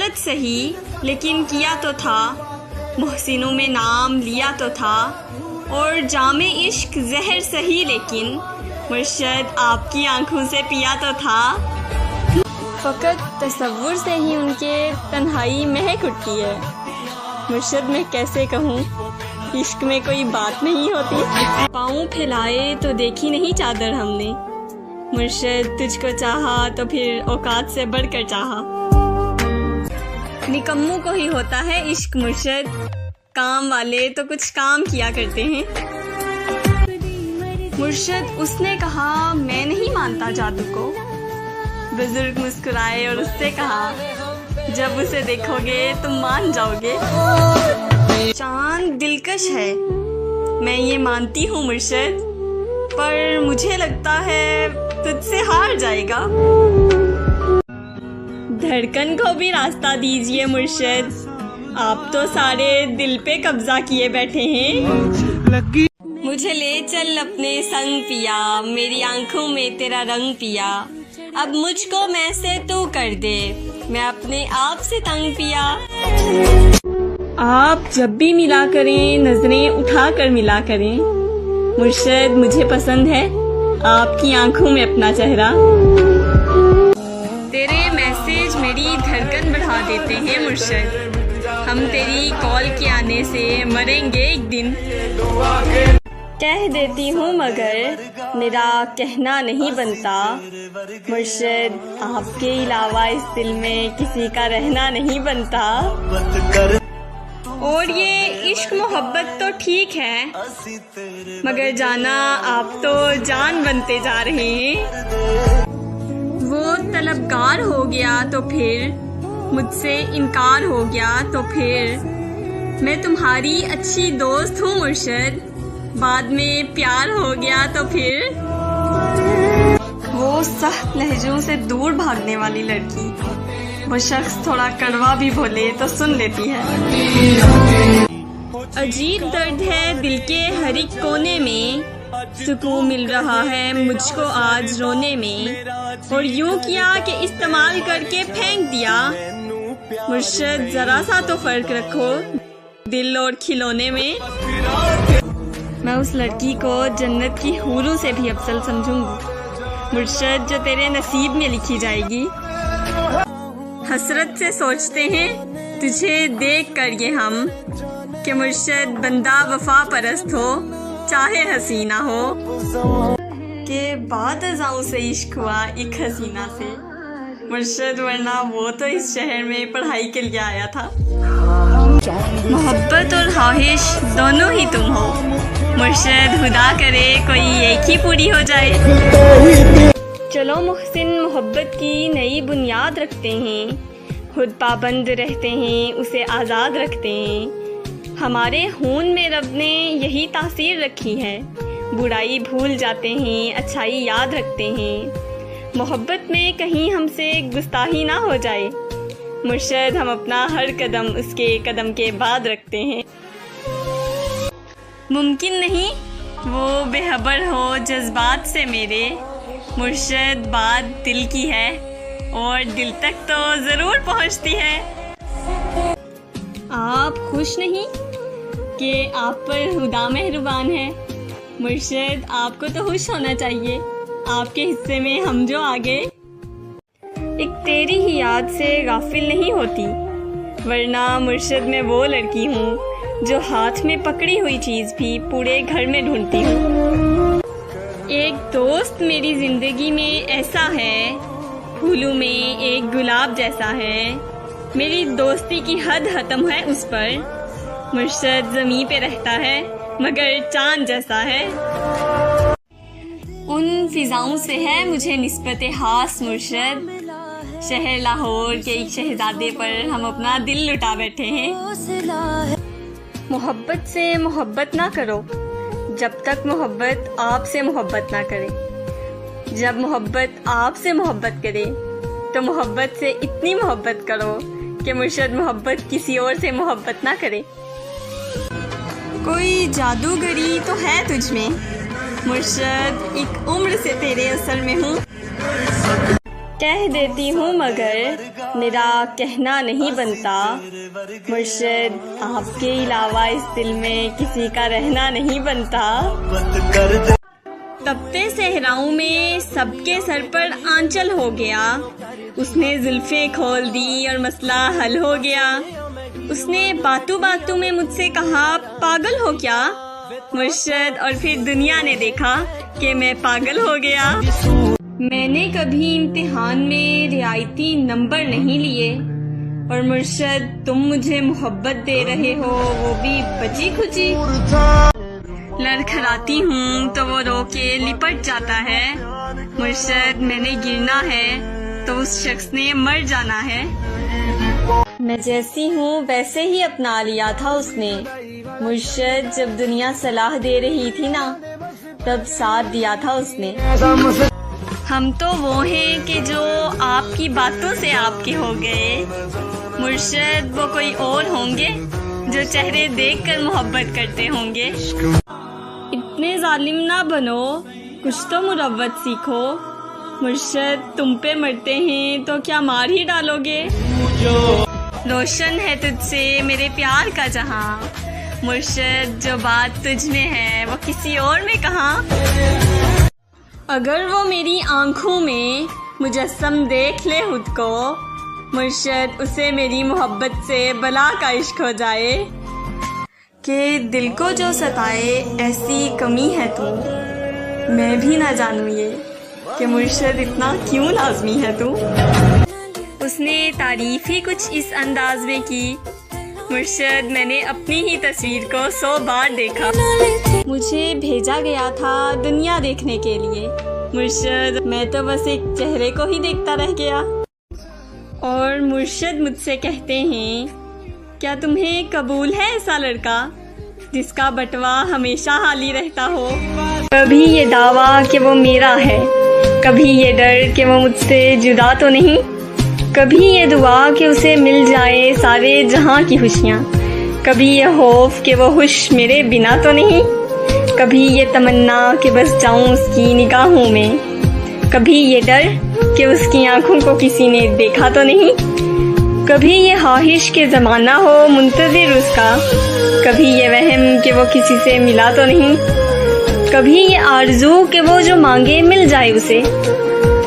गलत सही लेकिन किया तो था, मोहसिनों में नाम लिया तो था, और जामे इश्क जहर सही लेकिन मुर्शद आपकी आंखों से पिया तो था। फ़कत तसव्वुर से ही उनके तन्हाई महक उठती है। मुर्शद मैं कैसे कहूँ, इश्क में कोई बात नहीं होती। पाँव फैलाए तो देखी नहीं चादर हमने, मुर्शद तुझको चाहा तो फिर औकात से बढ़कर चाहा। निकम्मों को ही होता है इश्क मुर्शद, काम वाले तो कुछ काम किया करते हैं। मुर्शद उसने कहा मैं नहीं मानता जादू को। बुजुर्ग मुस्कुराए और उससे कहा जब उसे देखोगे तुम मान जाओगे। चांद दिलकश है मैं ये मानती हूँ मुर्शद, पर मुझे लगता है तुझसे हार जाएगा। धड़कन को भी रास्ता दीजिए मुर्शद, आप तो सारे दिल पे कब्जा किए बैठे हैं। मुझे ले चल अपने संग पिया, मेरी आंखों में तेरा रंग पिया, अब मुझको मैं से तू कर दे, मैं अपने आप से तंग पिया। आप जब भी मिला करें नजरें उठा कर मिला करें, मुर्शद मुझे पसंद है आपकी आंखों में अपना चेहरा। तेरे मैसेज मेरी धड़कन बढ़ा देते हैं मुर्शद, हम तेरी कॉल के आने से मरेंगे एक दिन। कह देती हूँ मगर मेरा कहना नहीं बनता, मुर्शद आपके अलावा इस दिल में किसी का रहना नहीं बनता। और ये इश्क मोहब्बत तो ठीक है, मगर जाना आप तो जान बनते जा रहे हैं। वो तलबगार हो गया तो फिर, मुझसे इनकार हो गया तो फिर, मैं तुम्हारी अच्छी दोस्त हूँ मुर्शद, बाद में प्यार हो गया तो फिर। वो सख्त लहजों से दूर भागने वाली लड़की, वो शख्स थोड़ा कड़वा भी बोले तो सुन लेती है। अजीब दर्द है दिल के हर एक कोने में, सुकून मिल रहा है मुझको आज रोने में, और यूं किया कि इस्तेमाल करके फेंक दिया। मुर्शद जरा सा तो फर्क रखो दिल और खिलौने में। मैं उस लड़की को जन्नत की हूरों से भी अफजल समझूंगी मुर्शद, जो तेरे नसीब में लिखी जाएगी। हसरत से सोचते हैं तुझे देख कर ये हम, कि मुर्शद बंदा वफा परस्त हो चाहे हसीना हो। के बाद अज़ाओं से इश्क हुआ एक हसीना से, मुर्शद वरना वो तो इस शहर में पढ़ाई के लिए आया था। मोहब्बत और ख्वाहिश दोनों ही तुम हो मुर्शद, खुदा करे कोई एक ही पूरी हो जाए। चलो मुहसिन मोहब्बत की नई बुनियाद रखते हैं, खुद पाबंद रहते हैं उसे आज़ाद रखते हैं। हमारे खून में रब ने यही तासीर रखी है, बुराई भूल जाते हैं अच्छाई याद रखते हैं। मोहब्बत में कहीं हमसे गुस्ताही ना हो जाए मुर्शद, हम अपना हर कदम उसके कदम के बाद रखते हैं। मुमकिन नहीं वो बेखबर हो जज्बात से मेरे, मुर्शद बात दिल की है और दिल तक तो ज़रूर पहुंचती है। आप खुश नहीं कि आप पर खुदा मेहरबान है मुर्शद, आपको तो खुश होना चाहिए, आपके हिस्से में हम जो आ गए। एक तेरी ही याद से गाफिल नहीं होती, वरना मुर्शद मैं वो लड़की हूँ जो हाथ में पकड़ी हुई चीज़ भी पूरे घर में ढूंढती हूँ। एक दोस्त मेरी ज़िंदगी में ऐसा है, फूलों में एक गुलाब जैसा है, मेरी दोस्ती की हद खत्म है उस पर, मुर्शद ज़मीं पे रहता है मगर चांद जैसा है। उन फिजाओं से है मुझे निस्बत खास मुर्शद, शहर लाहौर के एक शहजादे पर हम अपना दिल लुटा बैठे हैं। मोहब्बत से मोहब्बत ना करो जब तक मोहब्बत आपसे मोहब्बत ना करे। जब मोहब्बत आपसे मोहब्बत करे तो मोहब्बत से इतनी मोहब्बत करो कि मुर्शद मोहब्बत किसी और से मोहब्बत ना करे। कोई जादूगरी तो है तुझ में मुर्शद, एक उम्र से तेरे असर में हूँ। कह देती हूँ मगर मेरा कहना नहीं बनता। मुर्शिद आपके अलावा इस दिल में किसी का रहना नहीं बनता। तपते सहराओं में सबके सर पर आंचल हो गया। उसने जुल्फें खोल दी और मसला हल हो गया। उसने बातों बातों में मुझसे कहा, पागल हो क्या मुर्शिद? और फिर दुनिया ने देखा कि मैं पागल हो गया। मैंने कभी इम्तिहान में रियायती नंबर नहीं लिए और मुर्शिद तुम मुझे मोहब्बत दे रहे हो, वो भी बची खुची। लड़खड़ाती हूँ तो वो रो के लिपट जाता है। मुर्शिद मैंने गिरना है तो उस शख्स ने मर जाना है। मैं जैसी हूँ वैसे ही अपना लिया था उसने। मुर्शिद जब दुनिया सलाह दे रही थी ना, तब साथ दिया था उसने। हम तो वो हैं कि जो आपकी बातों से आपके हो गए। मुर्शिद वो कोई और होंगे जो चेहरे देखकर मोहब्बत करते होंगे। इतने जालिम ना बनो, कुछ तो मुरव्वत सीखो। मुर्शिद तुम पे मरते हैं तो क्या मार ही डालोगे? रोशन है तुझसे मेरे प्यार का जहां। मुर्शिद जो बात तुझ में है वो किसी और में कहाँ। अगर वो मेरी आंखों में मुजस्सम देख ले खुद को, मुर्शिद उसे मेरी मोहब्बत से बला का इश्क हो जाए। कि दिल को जो सताए ऐसी कमी है तू, मैं भी ना जानूं ये कि मुर्शिद इतना क्यों लाजमी है तू। उसने तारीफ ही कुछ इस अंदाज में की, मुर्शिद मैंने अपनी ही तस्वीर को 100 बार देखा। मुझे भेजा गया था दुनिया देखने के लिए। मुर्शिद मैं तो बस एक चेहरे को ही देखता रह गया। और मुर्शिद मुझसे कहते हैं, क्या तुम्हें कबूल है ऐसा लड़का जिसका बटवा हमेशा हाली रहता हो? कभी ये दावा कि वो मेरा है, कभी ये डर कि वो मुझसे जुदा तो नहीं, कभी ये दुआ कि उसे मिल जाए सारे जहां की खुशियाँ, कभी ये खौफ कि वो खुश मेरे बिना तो नहीं, कभी ये तमन्ना कि बस जाऊं उसकी निगाहों में, कभी ये डर कि उसकी आंखों को किसी ने देखा तो नहीं, कभी ये ख्वाहिश के ज़माना हो मुंतज़िर उसका, कभी ये वहम कि वो किसी से मिला तो नहीं, कभी ये आरज़ू कि वो जो मांगे मिल जाए उसे,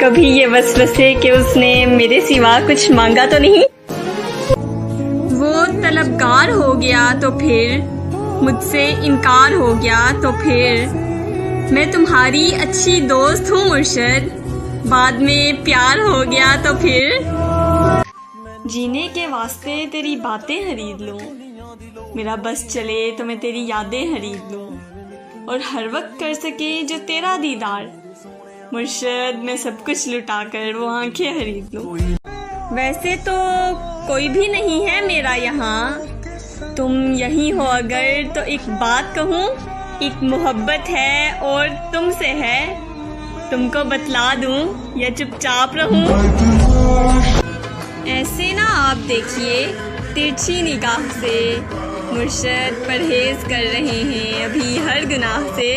कभी ये वसवसे कि उसने मेरे सिवा कुछ मांगा तो नहीं। वो तलबगार हो गया तो फिर, मुझसे इनकार हो गया तो फिर, मैं तुम्हारी अच्छी दोस्त हूँ मुर्शिद, बाद में प्यार हो गया तो फिर। जीने के वास्ते तेरी बातें खरीद लूँ, मेरा बस चले तो मैं तेरी यादें खरीद लूँ, और हर वक्त कर सके जो तेरा दीदार। मुर्शिद मैं सब कुछ लुटा कर वो आंखें खरीद लूँ। वैसे तो कोई भी नहीं है मेरा यहाँ, तुम यहीं हो अगर तो एक बात कहूँ, एक मोहब्बत है और तुमसे है, तुमको बतला दूँ या चुपचाप रहूँ। ऐसे ना आप देखिए तिरछी निगाह से, मुर्शिद परहेज कर रहे हैं अभी हर गुनाह से।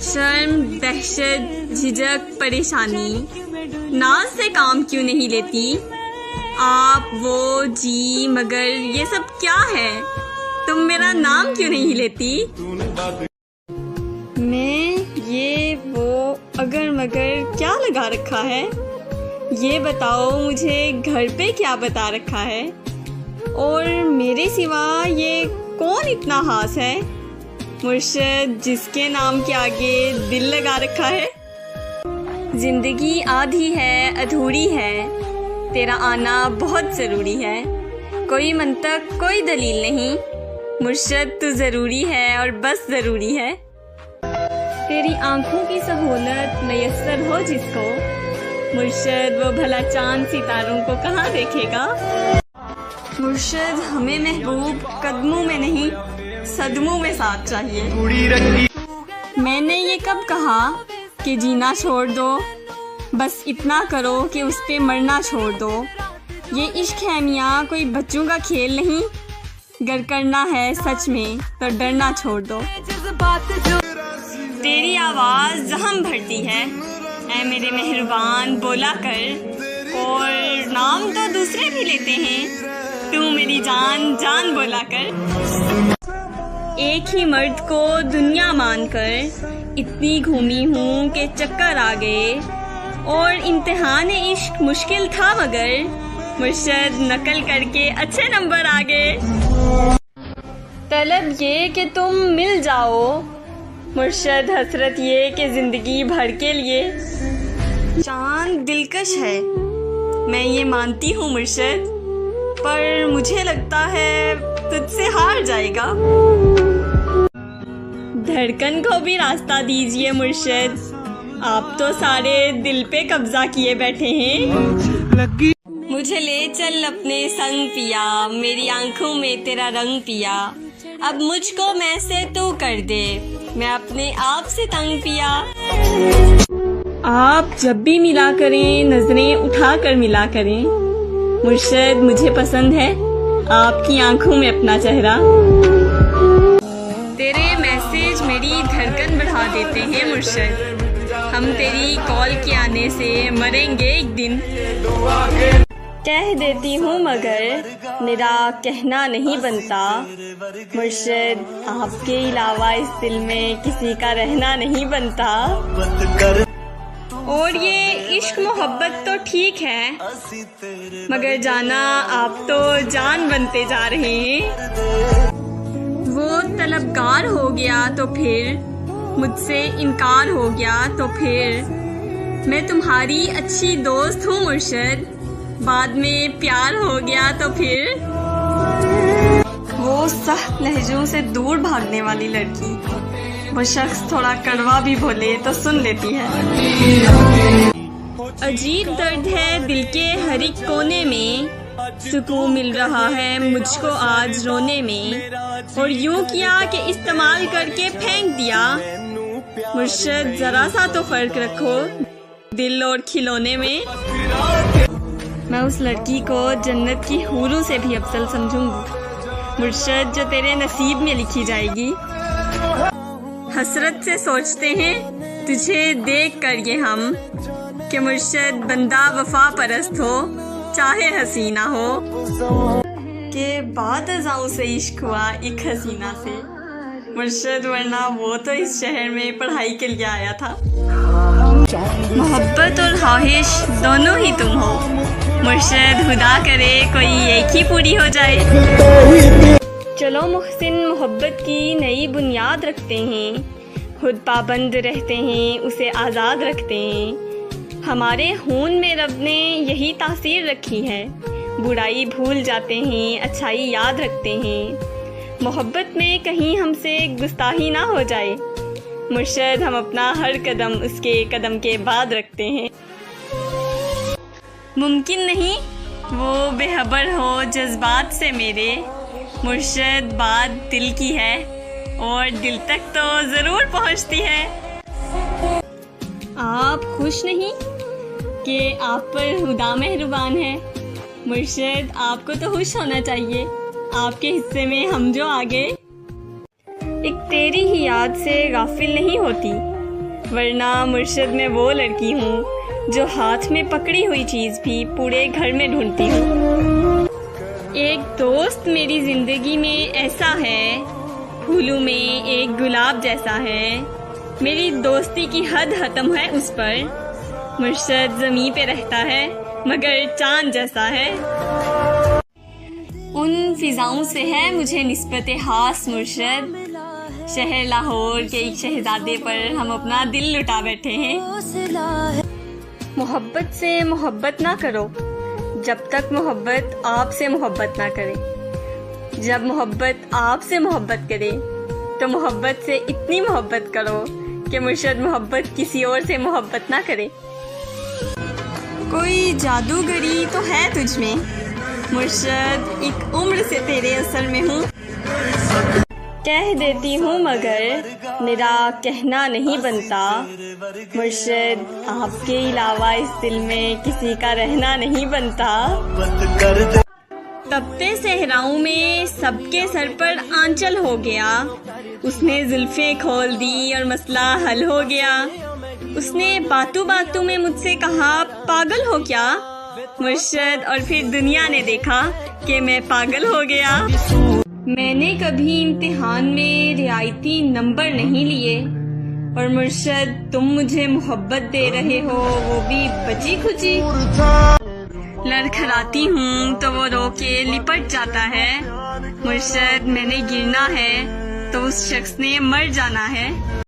शर्म, दहशत, झिझक, परेशानी, नाज से काम क्यों नहीं लेती आप? वो जी मगर ये सब क्या है? तुम मेरा नाम क्यों नहीं लेती? मैं ये वो अगर मगर क्या लगा रखा है? ये बताओ मुझे घर पे क्या बता रखा है? और मेरे सिवा ये कौन इतना खास है मुर्शिद जिसके नाम के आगे दिल लगा रखा है? जिंदगी आधी है अधूरी है, तेरा आना बहुत ज़रूरी है, कोई मंतक कोई दलील नहीं, मुर्शिद तू ज़रूरी है और बस ज़रूरी है। तेरी आंखों की सहूलत मैसर हो जिसको, मुर्शिद वो भला चांद सितारों को कहाँ देखेगा? मुर्शिद हमें महबूब कदमों में नहीं सदमों में साथ चाहिए। मैंने ये कब कहा कि जीना छोड़ दो, बस इतना करो कि उस पे मरना छोड़ दो। ये इश्क है मियाँ कोई बच्चों का खेल नहीं, गर करना है सच में तो डरना छोड़ दो। तेरी आवाज़ जहम भरती है, ऐ मेरे मेहरबान बोला कर, और नाम तो दूसरे भी लेते हैं, तू मेरी जान जान बोला कर। एक ही मर्द को दुनिया मानकर इतनी घूमी हूँ कि चक्कर आ गए, और इम्तिहान इश्क मुश्किल था मगर मुर्शद नकल करके अच्छे नंबर आ गए। तलब ये कि तुम मिल जाओ, मुर्शद हसरत ये कि ज़िंदगी भर के लिए। चांद दिलकश है, मैं ये मानती हूँ मुर्शद, पर मुझे लगता है तुझसे हार जाएगा। धड़कन को भी रास्ता दीजिए मुर्शद, आप तो सारे दिल पे कब्जा किए बैठे हैं। मुझे ले चल अपने संग पिया, मेरी आंखों में तेरा रंग पिया, अब मुझको मैं से तू कर दे, मैं अपने आप से तंग पिया। आप जब भी मिला करें नजरें उठा कर मिला करें, मुर्शद मुझे पसंद है आपकी आंखों में अपना चेहरा। तेरे मैसेज मेरी धड़कन बढ़ा देते हैं मुर्शद, हम तेरी कॉल के आने से मरेंगे एक दिन। कह देती हूँ मगर मेरा कहना नहीं बनता, मुर्शद आपके अलावा इस दिल में किसी का रहना नहीं बनता। और ये इश्क मोहब्बत तो ठीक है, मगर जाना आप तो जान बनते जा रहे हैं। वो तलबगार हो गया तो फिर, मुझसे इनकार हो गया तो फिर, मैं तुम्हारी अच्छी दोस्त हूँ मुर्शद, बाद में प्यार हो गया तो फिर। वो सख्त लहजों से दूर भागने वाली लड़की, वो शख्स थोड़ा कड़वा भी बोले तो सुन लेती है। अजीब दर्द है दिल के हर एक कोने में, सुकून मिल रहा है मुझको आज रोने में, और यूं किया कि इस्तेमाल करके फेंक दिया। मुर्शद जरा सा तो फर्क रखो दिल और खिलौने में। मैं उस लड़की को जन्नत की हूरों से भी अफजल समझूंगी मुर्शद, जो तेरे नसीब में लिखी जाएगी। हसरत से सोचते हैं तुझे देख कर ये हम, कि मुर्शद बंदा वफा परस्त हो चाहे हसीना हो, के बाद अज़ाओं से इश्क हुआ एक हसीना से मुर्शद, वरना वो तो इस शहर में पढ़ाई के लिए आया था। मोहब्बत और ख्वाहिश दोनों ही तुम हो मुर्शद, खुदा करे कोई एक ही पूरी हो जाए। चलो मुहसिन मोहब्बत की नई बुनियाद रखते हैं, खुद पाबंद रहते हैं उसे आज़ाद रखते हैं। हमारे खून में रब ने यही तासीर रखी है, बुराई भूल जाते हैं अच्छाई याद रखते हैं। मोहब्बत में कहीं हमसे गुस्ताही ना हो जाए मुर्शद, हम अपना हर कदम उसके कदम के बाद रखते हैं। मुमकिन नहीं वो बेखबर हो जज्बात से मेरे, मुर्शद बात दिल की है और दिल तक तो ज़रूर पहुंचती है। आप खुश नहीं कि आप पर खुदा मेहरबान है मुर्शद, आपको तो खुश होना चाहिए, आपके हिस्से में हम जो आ गए। एक तेरी ही याद से गाफिल नहीं होती, वरना मुर्शद मैं वो लड़की हूँ जो हाथ में पकड़ी हुई चीज़ भी पूरे घर में ढूंढती हूँ। एक दोस्त मेरी ज़िंदगी में ऐसा है, फूलों में एक गुलाब जैसा है, मेरी दोस्ती की हद खत्म है उस पर, मुर्शद ज़मीं पे रहता है मगर चांद जैसा है। उन फिजाओं से है मुझे निस्बत खास मुर्शद, शहर लाहौर के एक शहजादे पर हम अपना दिल लुटा बैठे हैं। मोहब्बत से मोहब्बत ना करो जब तक मोहब्बत आपसे मोहब्बत ना करे, जब मोहब्बत आपसे मोहब्बत करे तो मोहब्बत से इतनी मोहब्बत करो कि मुर्शद मोहब्बत किसी और से मोहब्बत ना करे। कोई जादूगरी तो है तुझ में मुर्शद, एक उम्र से तेरे असर में हूँ। कह देती हूँ मगर मेरा कहना नहीं बनता, मुर्शद आपके अलावा इस दिल में किसी का रहना नहीं बनता। तपते सहराओं में सबके सर पर आंचल हो गया, उसने जुल्फें खोल दी और मसला हल हो गया। उसने बातों बातों में मुझसे कहा, पागल हो क्या मुर्शद? और फिर दुनिया ने देखा कि मैं पागल हो गया। मैंने कभी इम्तिहान में रियायती नंबर नहीं लिए और मुर्शद तुम मुझे मोहब्बत दे रहे हो, वो भी बची खुची। लड़खड़ाती हूँ तो वो रो के लिपट जाता है। मुर्शद मैंने गिरना है तो उस शख्स ने मर जाना है।